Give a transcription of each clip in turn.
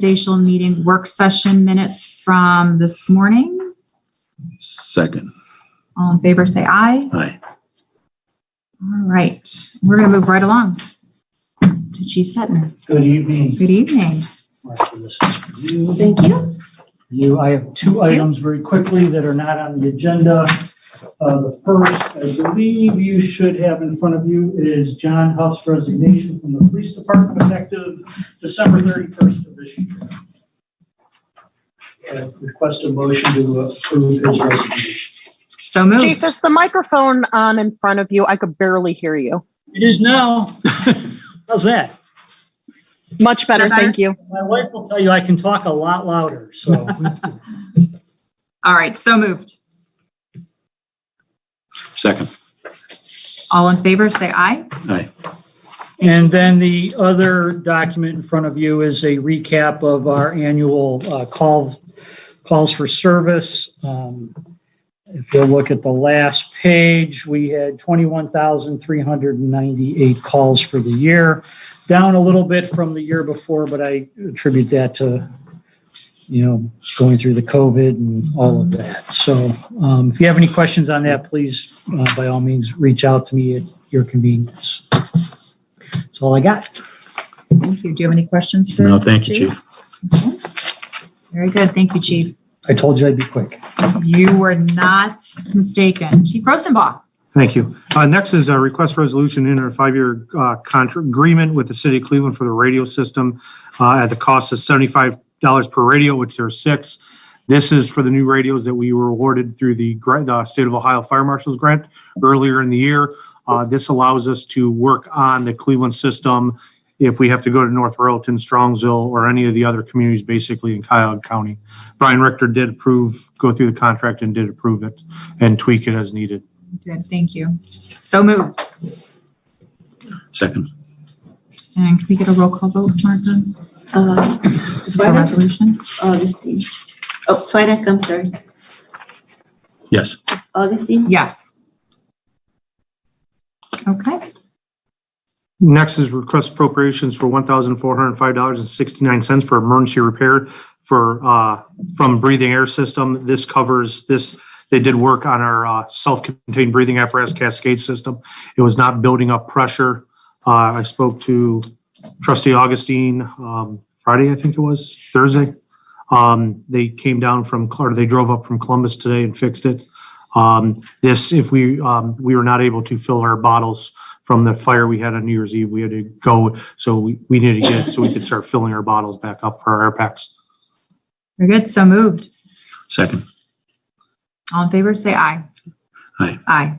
Organizational meeting work session minutes from this morning. Second. All in favor, say aye. Aye. All right, we're going to move right along to Chief Setner. Good evening. Good evening. Martha, this is for you. Thank you. I have two items very quickly that are not on the agenda. The first, I believe you should have in front of you is John Huff's resignation from the police department effective December 31st of this year. I request a motion to approve his resignation. So moved. Chief, is the microphone on in front of you? I could barely hear you. It is now. How's that? Much better, thank you. My wife will tell you I can talk a lot louder, so. All right, so moved. Second. All in favor, say aye. Aye. And then the other document in front of you is a recap of our annual calls for service. If you look at the last page, we had 21,398 calls for the year, down a little bit from the year before, but I attribute that to, going through the COVID and all of that. So if you have any questions on that, please, by all means, reach out to me at your convenience. That's all I got. Thank you. Do you have any questions for? No, thank you, Chief. Okay. Very good. Thank you, Chief. I told you I'd be quick. You were not mistaken. Chief Rosenbaugh. Thank you. Next is a request resolution in a 5-year contract agreement with the city of Cleveland for the radio system at the cost of $75 per radio, which there are 6. This is for the new radios that we were awarded through the State of Ohio Fire Marshal's grant earlier in the year. This allows us to work on the Cleveland system if we have to go to North Royalton, Strongsville, or any of the other communities basically in Cuyahoga County. Brian Richter did go through the contract and did approve it and tweak it as needed. Good. Thank you. So moved. Second. And can we get a roll call vote, Martha? Is it a resolution? Augustine. Oh, Swedek, I'm sorry. Yes. Augustine? Yes. Okay. Next is request appropriations for $1,405.69 for emergency repair from breathing air system. This covers this. They did work on our self-contained breathing apparatus cascade system. It was not building up pressure. I spoke to Trustee Augustine Friday, I think it was Thursday. They came down they drove up from Columbus today and fixed it. If we were not able to fill our bottles from the fire we had on New Year's Eve, we had to go, so we needed to get it so we could start filling our bottles back up for our air packs. Very good. So moved. Second. All in favor, say aye. Aye. Aye.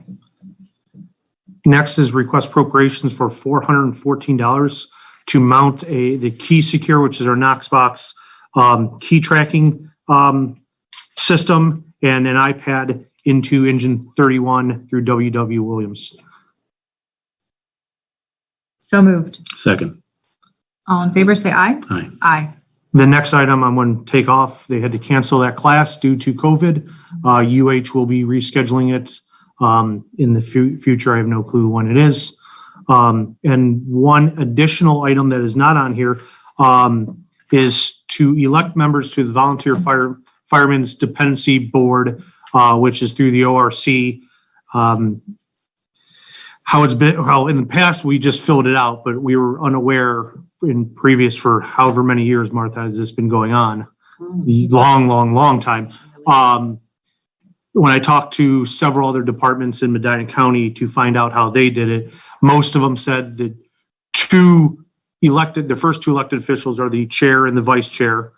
Next is request appropriations for $414 to mount the Key Secure, which is our Knox box key tracking system, and an iPad into engine 31 through W.W. Williams. So moved. Second. All in favor, say aye. Aye. Aye. The next item I'm going to take off, they had to cancel that class due to COVID. UH will be rescheduling it in the future. I have no clue when it is. And one additional item that is not on here is to elect members to the Volunteer Firemen's Dependency Board, which is through the ORC. How in the past, we just filled it out, but we were unaware in previous for however many years, Martha, has this been going on? Long time. When I talked to several other departments in Medina County to find out how they did it, most of them said that the first 2 elected officials are the chair and the vice chair.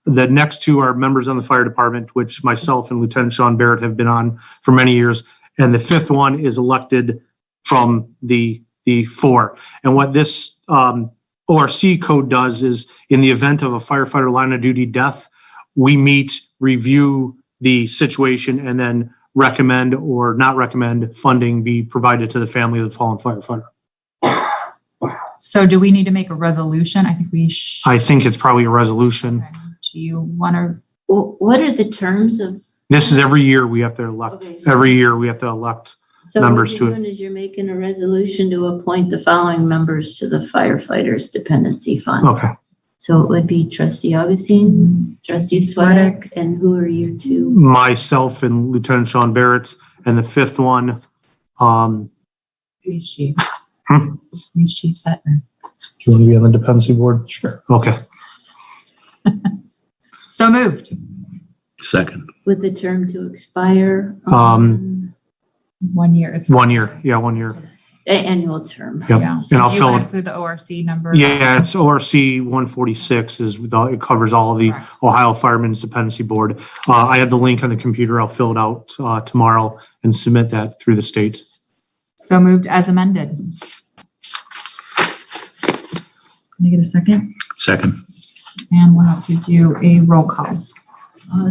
The next 2 are members on the fire department, which myself and Lieutenant Sean Barrett have been on for many years. And the 5th one is elected from the 4. And what this ORC code does is, in the event of a firefighter line of duty death, we meet, review the situation, and then recommend or not recommend funding be provided to the family of the fallen firefighter. So do we need to make a resolution? I think we I think it's probably a resolution. Do you want to? What are the terms of? This is every year we have to elect. Okay. Every year we have to elect members to it. So what you're doing is you're making a resolution to appoint the following members to the firefighters dependency fund. Okay. So it would be trustee Augustine, trustee Sweattick, and who are you two? Myself and Lieutenant Sean Barrett, and the fifth one, Police chief. Hmm? Police chief Setner. do you want to be on the dependency board? Sure. Okay. So moved. Second. With the term to expire? 1 year. It's 1 year. Yeah, 1 year. Annual term. Yep. Yeah. And I'll Do you fill want to it. include the ORC number? Yeah, it's ORC 146 it covers all of the Correct. Ohio Firemen's Dependency Board. I have the link on the computer. I'll fill it out tomorrow and submit that through the state. So moved as amended. Can I get a second? Second. And we'll have to do a roll call.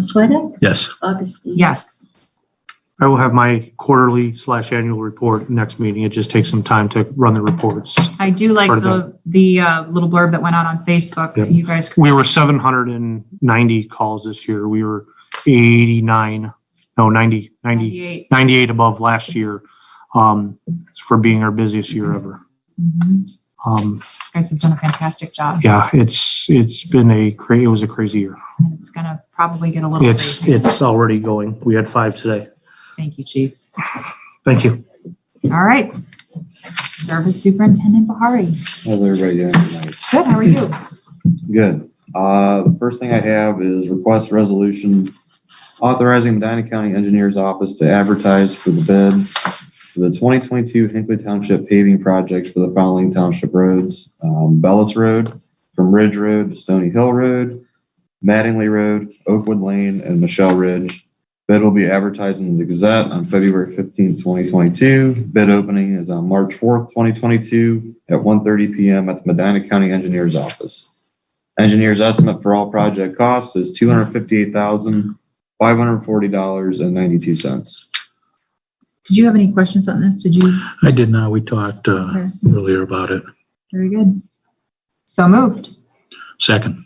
Sweattick, Yes. Augustine. Yes. I will have my quarterly/annual report next meeting. It just takes some time to run the reports. I do like Part of the little blurb that went out on Facebook that Yep. you guys. We were 790 calls this year. We were 90, 98. 98 above last year for being our busiest year ever. Mhm. You guys have done a fantastic job. Yeah, it was a crazy year. And it's gonna probably get a little crazy. It's already going. We had 5 today. Thank you, chief. Thank you. All right. Service Superintendent Bahari. How's everybody doing tonight? Good, how are you? Good. The first thing I have is request resolution authorizing Medina County Engineers Office to advertise for the bid for the 2022 Hinckley Township paving projects for the following township roads: Bellis Road from Ridge Road to Stony Hill Road, Mattingly Road, Oakwood Lane, and Michelle Ridge. Bid will be advertised in the Gazette on February 15th, 2022. Bid opening is on March 4th, 2022 at 1:30 p.m. at the Medina County Engineers Office. Engineer's estimate for all project costs is $258,540.92. Did you have any questions on this? Did you? I did not. We talked Okay. earlier about it. Very good. So moved. Second.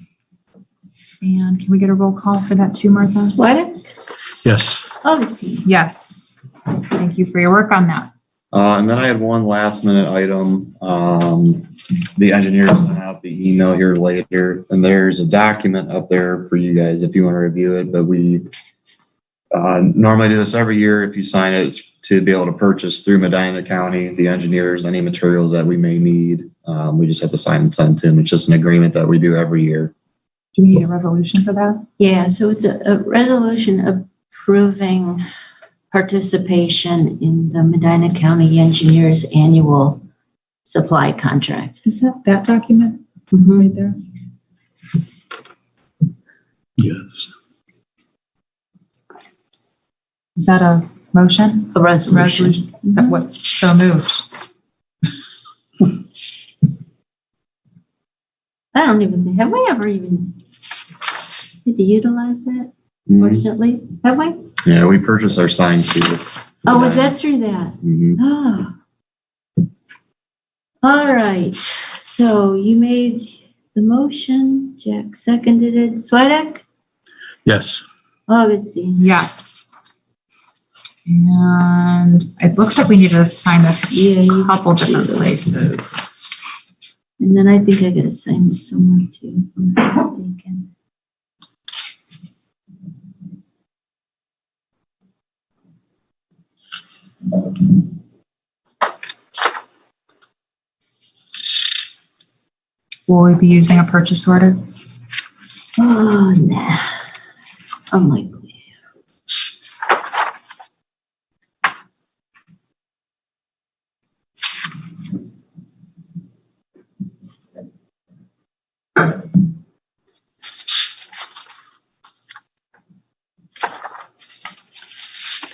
And can we get a roll call for that too, Martha? Sweattick, Yes. Augustine. Yes. Thank you for your work on that. And then I had one last minute item. The engineers sent out the email here later, and there's a document up there for you guys if you want to review it. But we normally do this every year. If you sign it, it's to be able to purchase through Medina County, the engineers, any materials that we may need. We just have to sign and send to them. It's just an agreement that we do every year. Do we need a resolution for that? Yeah, so it's a resolution approving participation in the Medina County Engineers Annual Supply Contract. Is that document Mhm. right there? Yes. Is that a motion? A resolution. Is that what? So moved. I don't even, have we ever even had to utilize that, fortunately? Have we? Yeah, we purchased our signs too. Oh, was that through that? Mhm. Ah. All right, so you made the motion, Jack seconded it. Sweattick, Yes. Augustine. Yes. And it looks like we need to sign this Yeah, a you- couple different places. And then I think I gotta sign it somewhere too, if I'm not mistaken. Will we be using a purchase order? Oh, nah. Unlikely.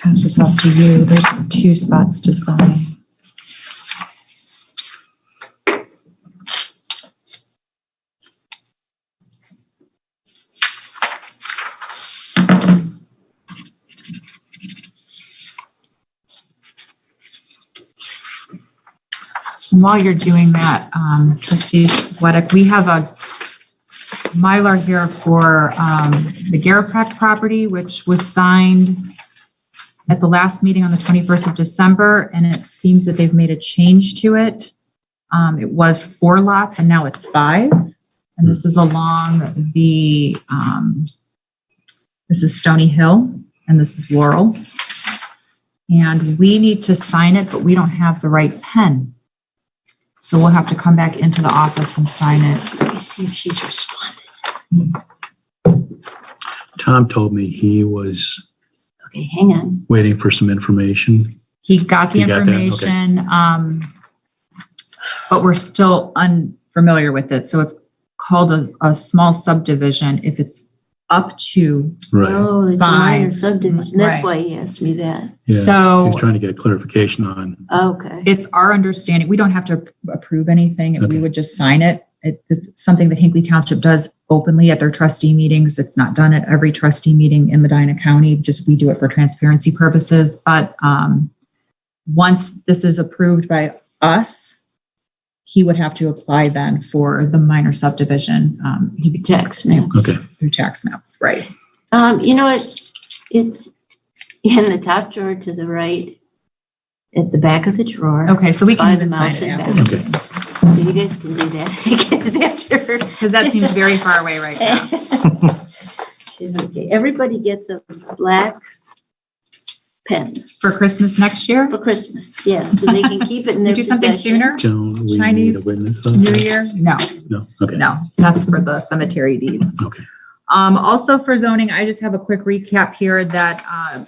Pass this off to you. There's 2 spots to sign. And while you're doing that, Trustee Sweattick, we have a Mylar here for the Garapek property, which was signed at the last meeting on the 21st of December, and it seems that they've made a change to it. It was 4 lots and now it's 5. And this is along the, this is Stony Hill, and this is Laurel. And we need to sign it, but we don't have the right pen. So we'll have to come back into the office and sign it. Let me see if she's responded. Tom told me he was Okay, hang on. waiting for some information. He got the He got that? Okay. information, but we're still unfamiliar with it. So it's called a small subdivision if it's up to. Right. Oh, it's a minor Five. subdivision. That's Right. why he asked me that. Yeah. So He's trying to get clarification on. Okay. it's our understanding, we don't have to approve anything, and we Okay. would just sign it. It's something that Hinckley Township does openly at their trustee meetings. It's not done at every trustee meeting in Medina County, just we do it for transparency purposes. But once this is approved by us, he would have to apply then for the minor subdivision. Tax maps. Okay. Through tax maps, right? You know what? It's in the top drawer to the right, at the back of the drawer. Okay, so we By can the even mouse sign it and after. back. Okay. So you guys can do that, I guess, after. Because that seems very far away right now. She's okay. Everybody gets a black pen For Christmas next year, for Christmas, yeah, so they can keep it in their we do something possession. sooner? Don't we need a Chinese witness? on New that? Year? No. No. Okay. No, that's for the cemetery deeds. Okay. Also for zoning, I just have a quick recap here that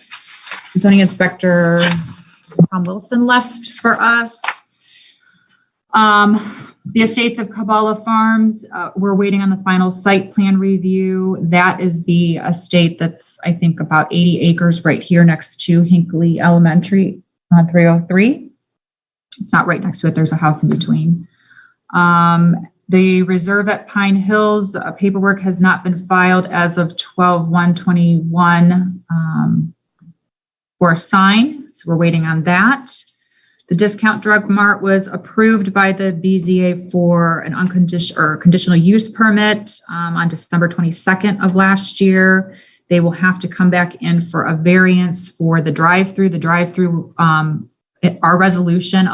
zoning inspector Tom Wilson left for us. The estates of Kabbalah Farms, we're waiting on the final site plan review. That is the estate that's, I think, about 80 acres right here next to Hinckley Elementary on 303. It's not right next to it. There's a house in between. The reserve at Pine Hills, paperwork has not been filed as of 12/1/21 for a sign. So we're waiting on that. The Discount Drug Mart was approved by the BZA for an unconditional or conditional use permit on December 22nd of last year. They will have to come back in for a variance for the drive-through. The drive-through, our resolution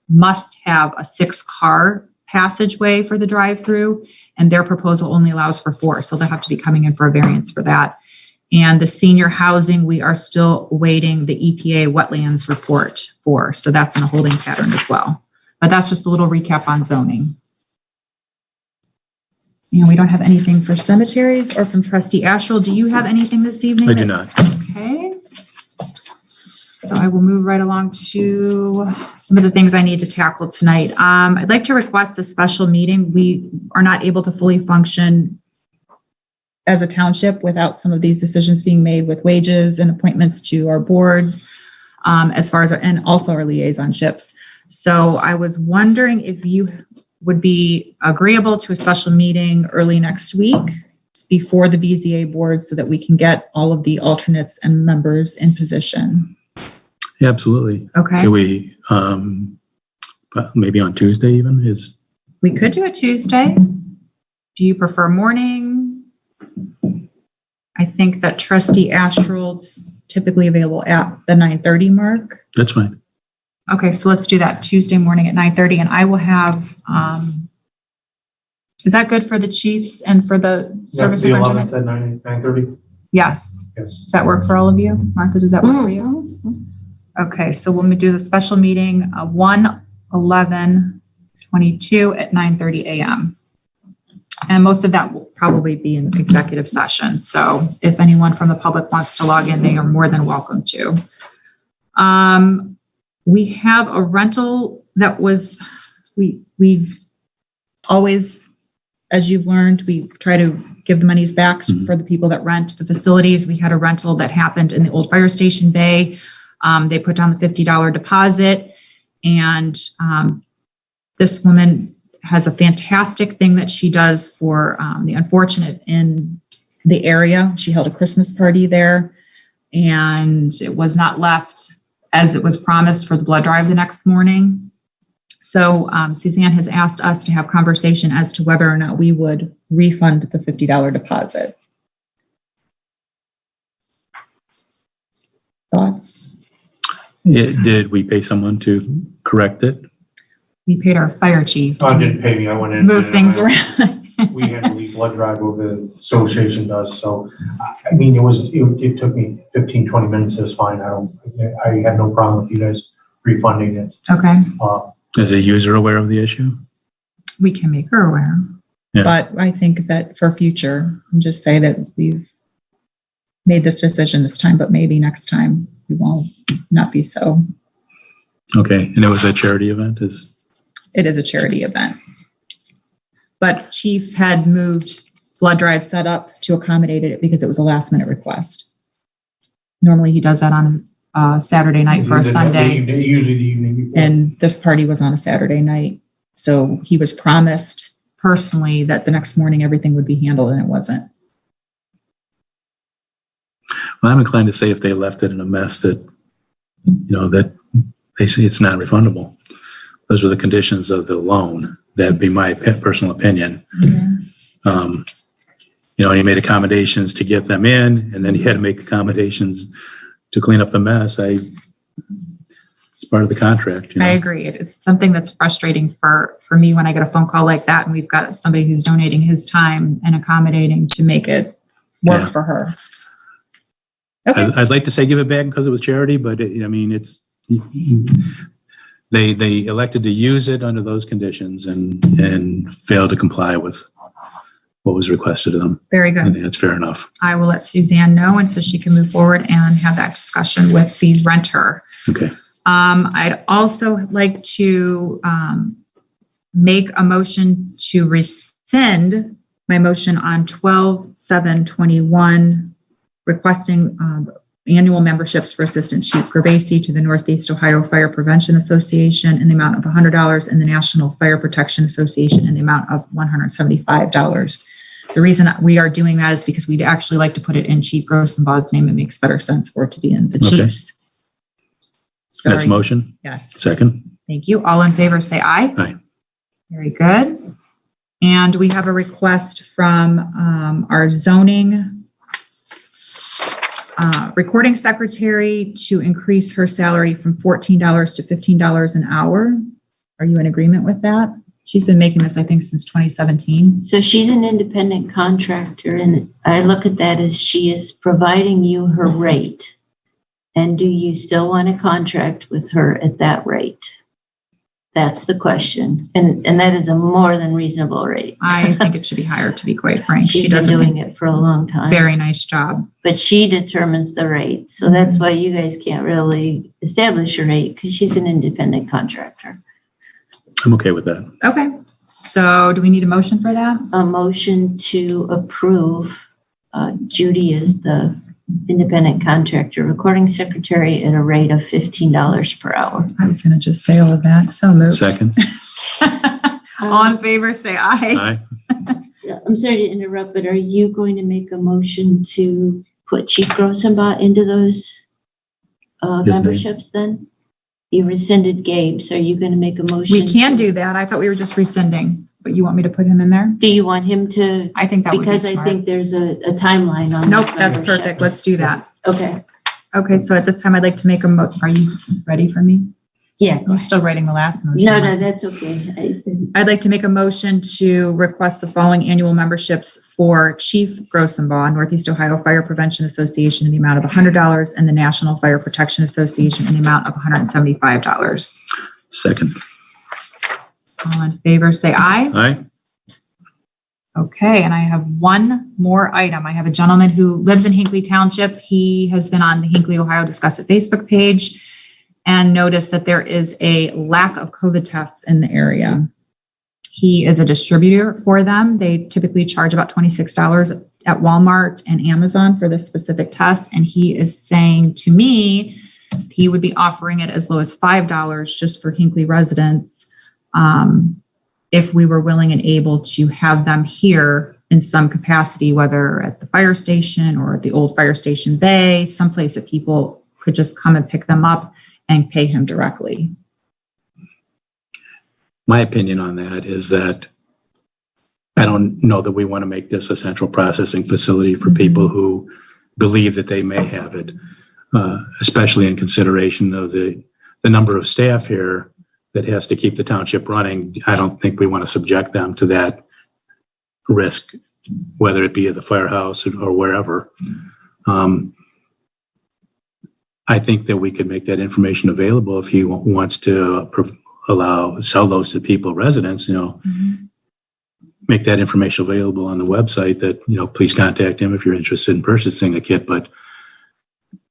must have a 6-car passageway for the drive-through, and their proposal only allows for 4. So they'll have to be coming in for a variance for that. And the senior housing, we are still awaiting the EPA wetlands report for, so that's in a holding pattern as well. But that's just a little recap on zoning. And we don't have anything for cemeteries or from Trustee Asherle. Do you have anything this evening? I do not. Okay. So I will move right along to some of the things I need to tackle tonight. I'd like to request a special meeting. We are not able to fully function as a township without some of these decisions being made with wages and appointments to our boards, as far as, and also our liaisonships. So I was wondering if you would be agreeable to a special meeting early next week before the BZA board so that we can get all of the alternates and members in position. Yeah, absolutely. Okay. Can we, maybe on Tuesday even is, We could do it Tuesday. Do you prefer morning? I think that Trustee Asherle's typically available at the 9:30 mark. that's fine. Okay, so let's do that Tuesday morning at 9:30, and I will have, is that good for the chiefs and for the service The superintendent? 11th at 9:30? Yes. Yes. Does that work for all of you? Martha, does that work for you? Okay, so we'll do the special meeting, 1/11/22 at 9:30 a.m. And most of that will probably be in executive session. So if anyone from the public wants to log in, they are more than welcome to. We have a rental that was, we always, as you've learned, we try to give the monies back for the people that rent the facilities. We had a rental that happened in the old fire station bay. They put down the $50 deposit, and this woman has a fantastic thing that she does for the unfortunate in the area. She held a Christmas party there, and it was not left as it was promised for the blood drive the next morning. So Suzanne has asked us to have conversation as to whether or not we would refund the $50 deposit. Thoughts? Did we pay someone to correct it? We paid our fire chief Oh, to didn't pay me. I went in. move things around. We had to leave blood drive what the association does. So, I mean, it took me 15, 20 minutes. It was fine. I had no problem with you guys refunding it. Okay, Is the user aware of the issue? we can make her aware. Yeah. But I think that for future, and just say that we've made this decision this time, but maybe next time we won't not be so. Okay, and it was a charity event, It is a charity event. But Chief had moved blood drive set up to accommodate it because it was a last minute request. Normally he does that on Saturday night for a Sunday, Usually the evening before. and this party was on a Saturday night. So he was promised personally that the next morning everything would be handled, and it wasn't. well, I'm inclined to say if they left it in a mess that, that they say it's not refundable. Those were the conditions of the loan. That'd be my personal opinion. And he made accommodations to get them in, and then he had to make accommodations to clean up the mess. It's part of the contract. I agree. It's something that's frustrating for me when I get a phone call like that, and we've got somebody who's donating his time and accommodating to make it work Yeah. for her. Okay. I'd like to say give it back because it was charity, but they elected to use it under those conditions and failed to comply with what was requested of them. Very I good. think that's fair enough. I will let Suzanne know, and so she can move forward and have that discussion with the renter. Okay. I'd also like to make a motion to rescind my motion on 12/7/21, requesting annual memberships for Assistant Chief Gervasi to the Northeast Ohio Fire Prevention Association in the amount of $100 and the National Fire Protection Association in the amount of $175. The reason we are doing that is because we'd actually like to put it in Chief Grossenbaugh's name. It makes better sense for it to be in the Okay. chief's. That's Sorry. motion. Yes. Second. Thank you. All in favor, say aye. Aye. Very good. And we have a request from our zoning recording secretary to increase her salary from $14 to $15 an hour. Are you in agreement with that? She's been making this, I think, since 2017. So she's an independent contractor, and I look at that as she is providing you her rate. And do you still want to contract with her at that rate? That's the question. And that is a more than reasonable rate. I think it should be higher, to be quite frank. She's She been does doing it for a long time. very nice job. But she determines the rate. So that's why you guys can't really establish a rate, because she's an independent contractor. I'm okay with that. Okay. So do we need a motion for that? A motion to approve Judy as the independent contractor recording secretary at a rate of $15 per hour. I was going to just say all of that. So moved. Second. All in favor, say aye. Aye. I'm sorry to interrupt, but are you going to make a motion to put Chief Grossenbach into those ma'am. memberships then? You rescinded Gabe's. Are you going to make a motion? We can to- do that. I thought we were just rescinding, but you want me to put him in there? Do you want him to? I think that would be Because I smart. think there's a timeline on. Nope, those that's memberships. perfect. Let's do that. Okay. Okay, so at this time, I'd like to make are you ready for me? Yeah. I'm still writing the last motion. No, that's okay. I'd like to make a motion to request the following annual memberships for Chief Grossenbaugh, Northeast Ohio Fire Prevention Association in the amount of $100 and the National Fire Protection Association in the amount of $175. Second. All in favor, say aye. Aye. Okay, and I have one more item. I have a gentleman who lives in Hinckley Township. He has been on the Hinckley, Ohio Discuss It Facebook page and noticed that there is a lack of COVID tests in the area. He is a distributor for them. They typically charge about $26 at Walmart and Amazon for this specific test. And he is saying to me, he would be offering it as low as $5 just for Hinckley residents. If we were willing and able to have them here in some capacity, whether at the fire station or at the old fire station bay, someplace that people could just come and pick them up and pay him directly. My opinion on that is that I don't know that we want to make this a central processing facility for people who believe that they may have it, especially in consideration of the number of staff here that has to keep the township running, I don't think we want to subject them to that risk, whether it be at the firehouse or wherever. I think that we could make that information available if he wants to sell those to people, residents, make that information available on the website that, please contact him if you're interested in purchasing a kit, but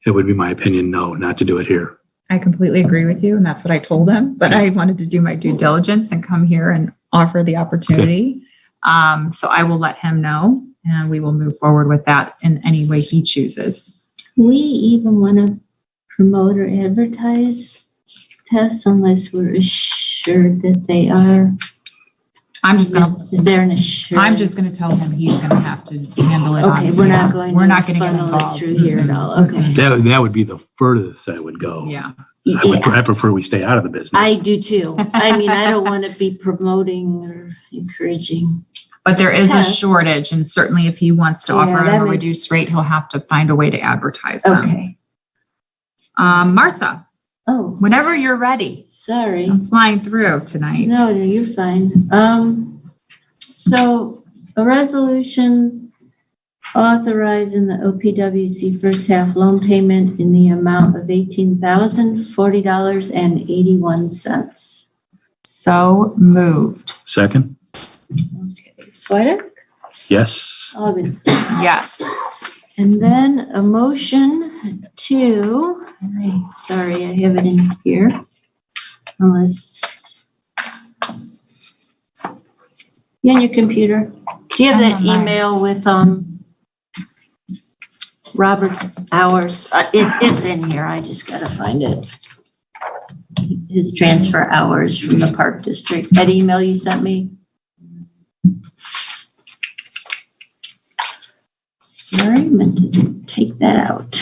it would be my opinion, no, not to do it here. I completely agree with you, and that's what I told him, but I wanted to do my due diligence and come here and offer the opportunity. So I will let him know, and we will move forward with that in any way he chooses. We even want to promote or advertise tests unless we're assured that they are. Is there an assurance? I'm just gonna tell him he's gonna have to handle it. Okay, we're not going We're to not gonna get funnel it involved. through here at all. Okay. That would be the furthest I would go. Yeah. I prefer we stay out of the business. I do too. I mean, I don't want to be promoting or encouraging. But there is a Tests. shortage, and certainly if he wants to offer Yeah, them that a makes- reduced rate, he'll have to find a way to advertise them. Okay. Martha, Oh, whenever you're ready. sorry. I'm flying through tonight. No, you're fine. So a resolution authorizing the OPWC first half loan payment in the amount of $18,040.81. So moved. Second? Okay, Sweattick, Yes. August. Yes. And then a motion to, sorry, I have it in here. Unless. You on your computer? Do you have that I'm on mine. email with, Robert's hours? It's in here. I just gotta find it. His transfer hours from the Park District. That email you sent me? Sorry, I meant to take that out.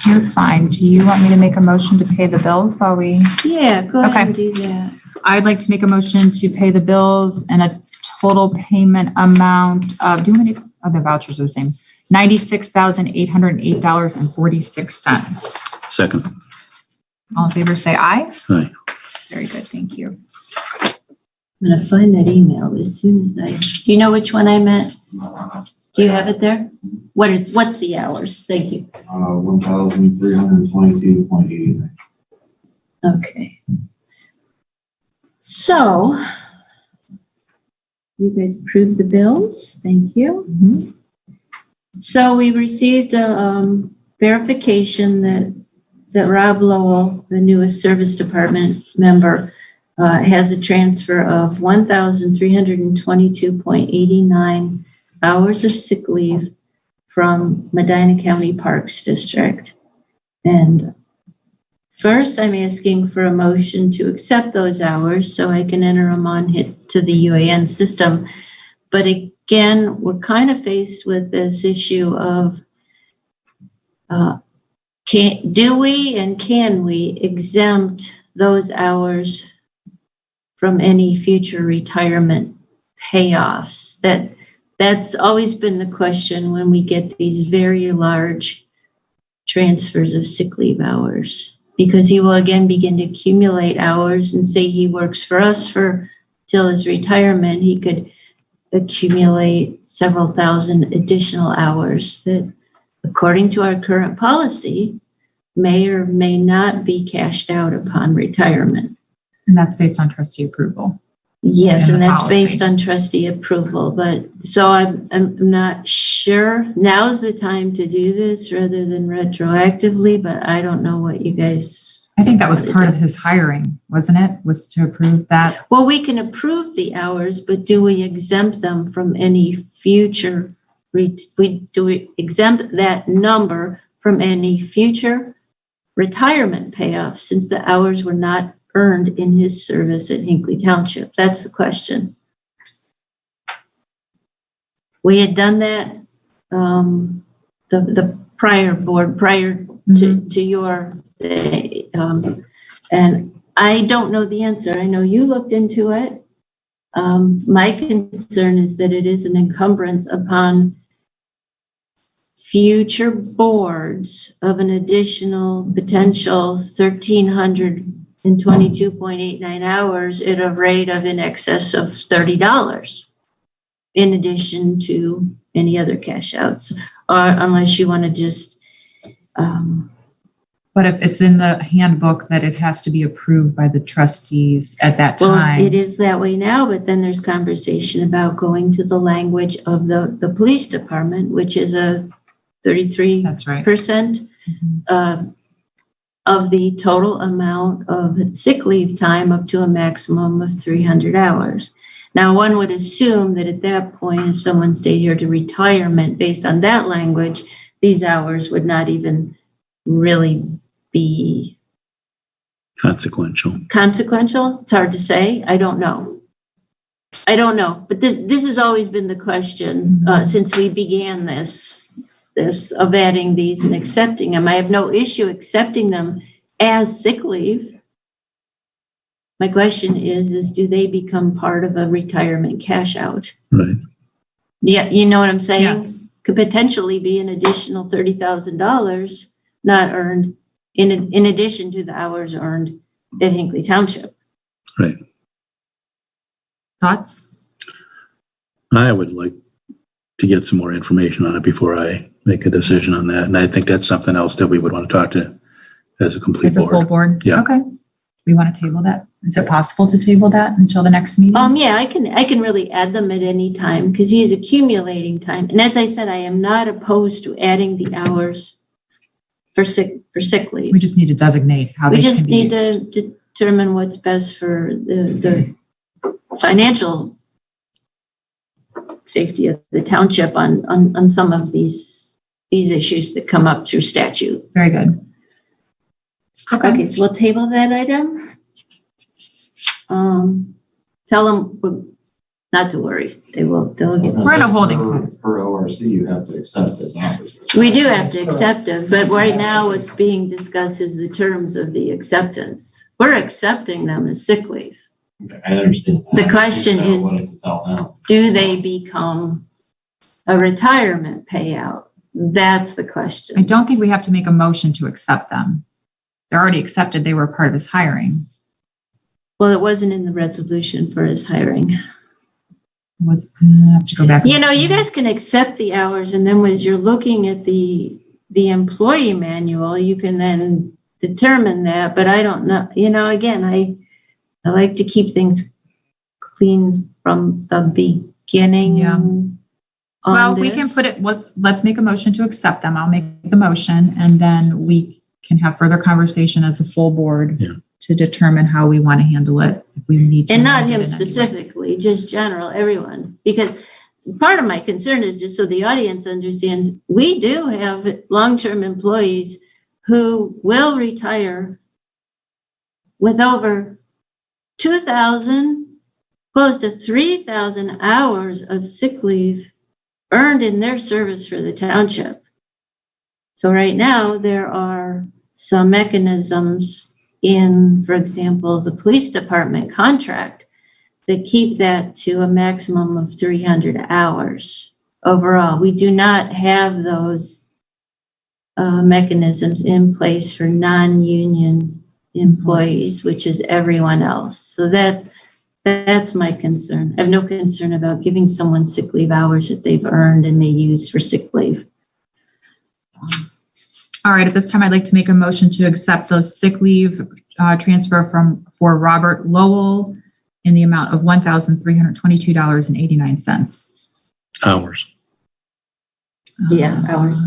You're fine. Do you want me to make a motion to pay the bills while we? Yeah, go ahead Okay. and do that. I'd like to make a motion to pay the bills and a total payment amount of, the vouchers are the same, $96,808.46. Second. All in favor, say aye. Aye. Very good, thank you. I'm gonna find that email as soon as do you know which one I meant? Do you have it there? What's the hours? Thank you. 1,322.89. Okay. So, you guys approved the bills. Thank you. So we received a verification that Rob Lowell, the newest service department member, has a transfer of 1,322.89 hours of sick leave from Medina County Parks District. And first, I'm asking for a motion to accept those hours so I can enter them on to the UAN system. But again, we're kind of faced with this issue of do we and can we exempt those hours from any future retirement payoffs? That's always been the question when we get these very large transfers of sick leave hours, because he will again begin to accumulate hours, and say he works for us till his retirement, he could accumulate several thousand additional hours that, according to our current policy, may or may not be cashed out upon retirement. And that's based on trustee approval. Yes, And and the that's policy. based on trustee approval, but so I'm not sure. Now's the time to do this rather than retroactively, but I don't know what you guys. I think that was part of his hiring, wasn't it? Was to approve that? Well, we can approve the hours, but do we exempt them from any future, do we exempt that number from any future retirement payoffs, since the hours were not earned in his service at Hinckley Township? That's the question. We had done that, the prior board, prior to your, and I don't know the answer. I know you looked into it. My concern is that it is an encumbrance upon future boards of an additional potential $1,300 and 22.89 hours at a rate of in excess of $30, in addition to any other cash outs, or unless you want to just, But if it's in the handbook that it has to be approved by the trustees at that well, time. it is that way now, but then there's conversation about going to the language of the police department, which is a 33% That's right. Of the total amount of sick leave time up to a maximum of 300 hours. Now, one would assume that at that point, if someone stayed here to retirement based on that language, these hours would not even really be Consequential. consequential. It's hard to say. I don't know. But this has always been the question since we began this of adding these and accepting them. I have no issue accepting them as sick leave. My question is do they become part of a retirement cash out? Right. Yeah, you know what I'm saying? Yes. Could potentially be an additional $30,000 not earned in addition to the hours earned at Hinckley Township. Right. Thoughts? I would like to get some more information on it before I make a decision on that. And I think that's something else that we would want to talk to as a complete As a full board. board? Yeah. Okay. We want to table that? Is it possible to table that until the next meeting? Yeah, I can really add them at any time because he's accumulating time. And as I said, I am not opposed to adding the hours for sick leave. We just need to designate how We they just can be need used. to determine what's best for the financial safety of the township on some of these issues that come up through statute. Very good. Okay, so we'll table that item. Tell them not to worry. They'll get. We're in a holding. Per ORC, you have to accept as offers. We do have to accept it, but right now what's being discussed is the terms of the acceptance. We're accepting them as sick leave. I understand. that. The question I don't is- know what to tell them. Do they become a retirement payout? That's the I question. don't think we have to make a motion to accept them. They're already accepted. They were part of his hiring. Well, it wasn't in the resolution for his hiring. I have to go back. You know, you guys can accept the hours and then as you're looking at the employee manual, you can then determine that, but I don't know, again, I like to keep things clean from the beginning. Yeah. on Well, we can this. put it, let's make a motion to accept them. I'll make the motion and then we can have further conversation as a full board Yeah. to determine how we want to handle it. If we need to. And not amend it him in any way. specifically, just general, everyone. Because part of my concern is just so the audience understands, we do have long-term employees who will retire with over 2,000, close to 3,000 hours of sick leave earned in their service for the township. So right now, there are some mechanisms in, for example, the police department contract that keep that to a maximum of 300 hours overall. We do not have those mechanisms in place for non-union employees, which is everyone else. So that's my concern. I have no concern about giving someone sick leave hours that they've earned and they use for sick leave. All right, at this time, I'd like to make a motion to accept the sick leave transfer for Robert Lowell in the amount of $1,322.89. Hours. Yeah, hours.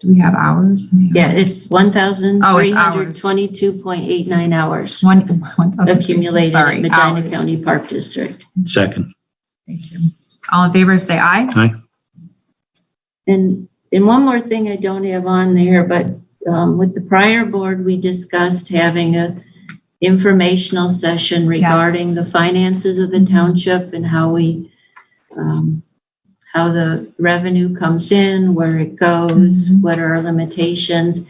Do we have hours? Yeah, it's Oh, it's hours. 1,322.89 hours One, accumulated sorry, in Medina hours. County Park District. Second. Thank you. All in favor, say aye. Aye. And one more thing I don't have on there, but with the prior board, we discussed having a informational session regarding the finances of the township and how the revenue comes in, where it goes, what are our limitations.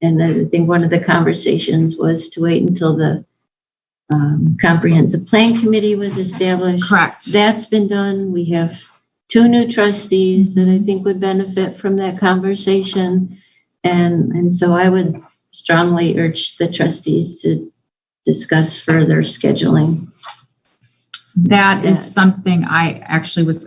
And I think one of the conversations was to wait until the comprehensive plan committee was established. Correct. That's been done. We have 2 new trustees that I think would benefit from that conversation. And so I would strongly urge the trustees to discuss further scheduling. That is something I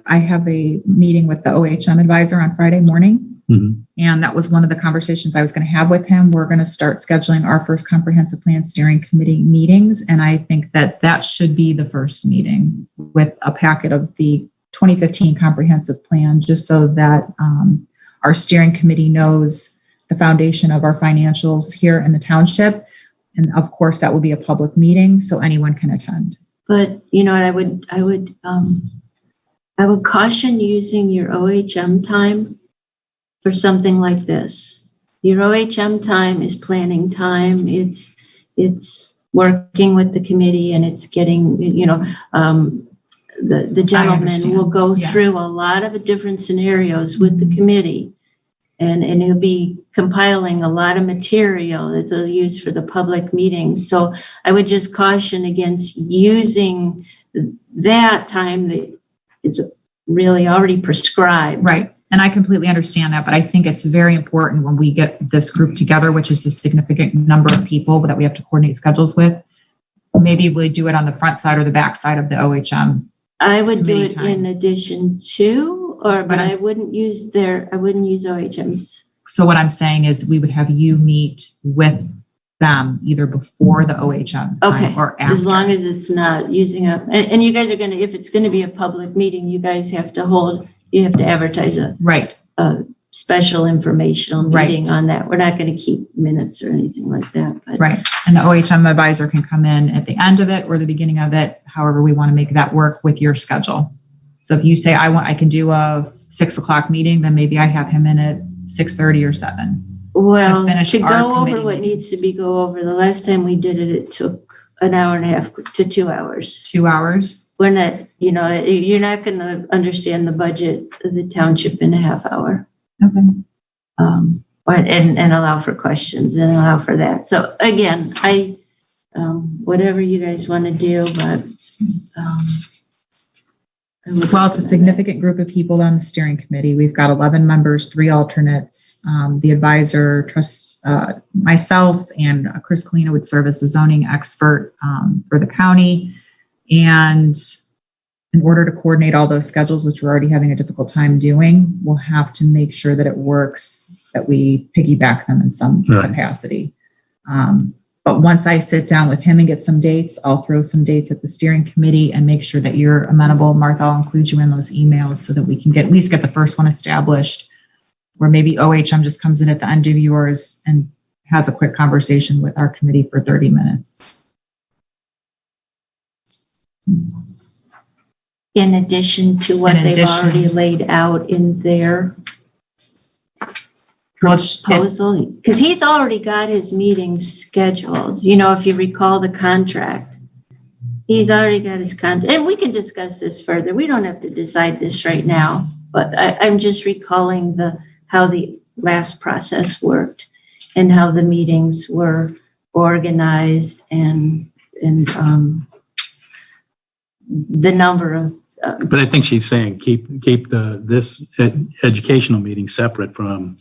have a meeting with the OHM advisor on Friday morning. Mhm. And that was one of the conversations I was going to have with him. We're going to start scheduling our first comprehensive plan steering committee meetings. And I think that should be the first meeting with a packet of the 2015 comprehensive plan, just so that our steering committee knows the foundation of our financials here in the township. And of course, that will be a public meeting, so anyone can attend. But you know what, I would caution using your OHM time for something like this. Your OHM time is planning time. It's working with the committee, and it's getting, the gentleman will go through a lot of different scenarios with the committee, and he'll be compiling a lot of material that they'll use for the public meetings. So I would just caution against using that time that is really already prescribed. Right. And I completely understand that, but I think it's very important when we get this group together, which is a significant number of people that we have to coordinate schedules with. Maybe we do it on the front side or the back side of the OHM. I would do it Time. in addition to, but I wouldn't use OHM's. So what I'm saying is we would have you meet with them either before the OHM time or after. As long as it's not using up, and you guys are going to, if it's going to be a public meeting, you guys have to advertise a special informational meeting on that. We're not going to keep minutes or anything like that. But. Right. And the OHM advisor can come in at the end of it or the beginning of it, however we want to make that work with your schedule. So if you say, I can do a 6:00 meeting, then maybe I have him in at 6:30 or 7. Well, to go over what needs to be go over. The last time we did it, it took an hour and a half to 2 hours. 2 hours. We're not, you're not going to understand the budget of the township in a half hour. Okay. And allow for questions and allow for that. So again, whatever you guys want to do, but Well, it's a significant group of people on the steering committee. We've got 11 members, 3 alternates. The advisor, myself, and Chris Kalina would serve as the zoning expert for the county. And in order to coordinate all those schedules, which we're already having a difficult time doing, we'll have to make sure that it works, that we piggyback them in some capacity. But once I sit down with him and get some dates, I'll throw some dates at the steering committee and make sure that you're amenable. Martha, I'll include you in those emails so that we can at least get the first one established, where maybe OHM just comes in at the end of yours and has a quick conversation with our committee for 30 minutes. in addition to what they've already laid out in their proposal, because he's already got his meetings scheduled. You know, if you recall the contract, he's already got his contract, and we can discuss this further. We don't have to decide this right now, but I'm just recalling how the last process worked and how the meetings were organized and the number of. But I think she's saying keep this educational meeting separate from.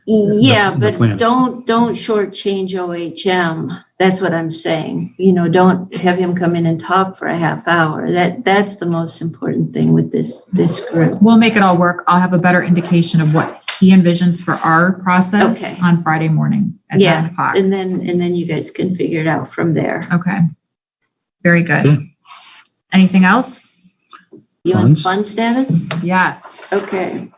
Yeah, the but plan. don't shortchange OHM. That's what I'm saying. You know, don't have him come in and talk for a half hour. That's the most important thing with this group. We'll make it all work. I'll have a better indication of what he envisions for our process on Friday morning at 9 o'clock. And then you guys can figure it out from there. Okay. Very good. Okay. Anything else? You want fund status? Yes. Okay.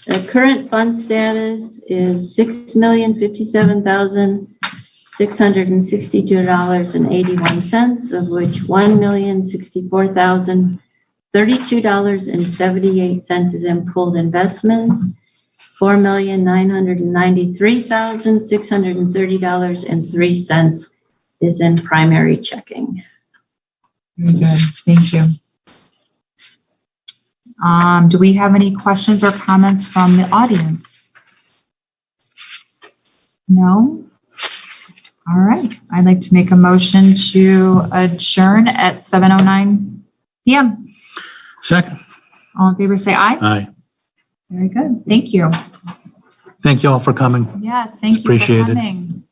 The current fund status is $6,057,662.81, of which $1,064,032.78 is in pooled investments. $4,993,630.03 is in primary checking. Very good. Thank you. Do we have any questions or comments from the audience? No? All right. I'd like to make a motion to adjourn at 7:09 p.m. Second. All in favor, say aye. Aye. Very good. Thank you. Thank you all for coming. Yes, thank you for Appreciate it. coming.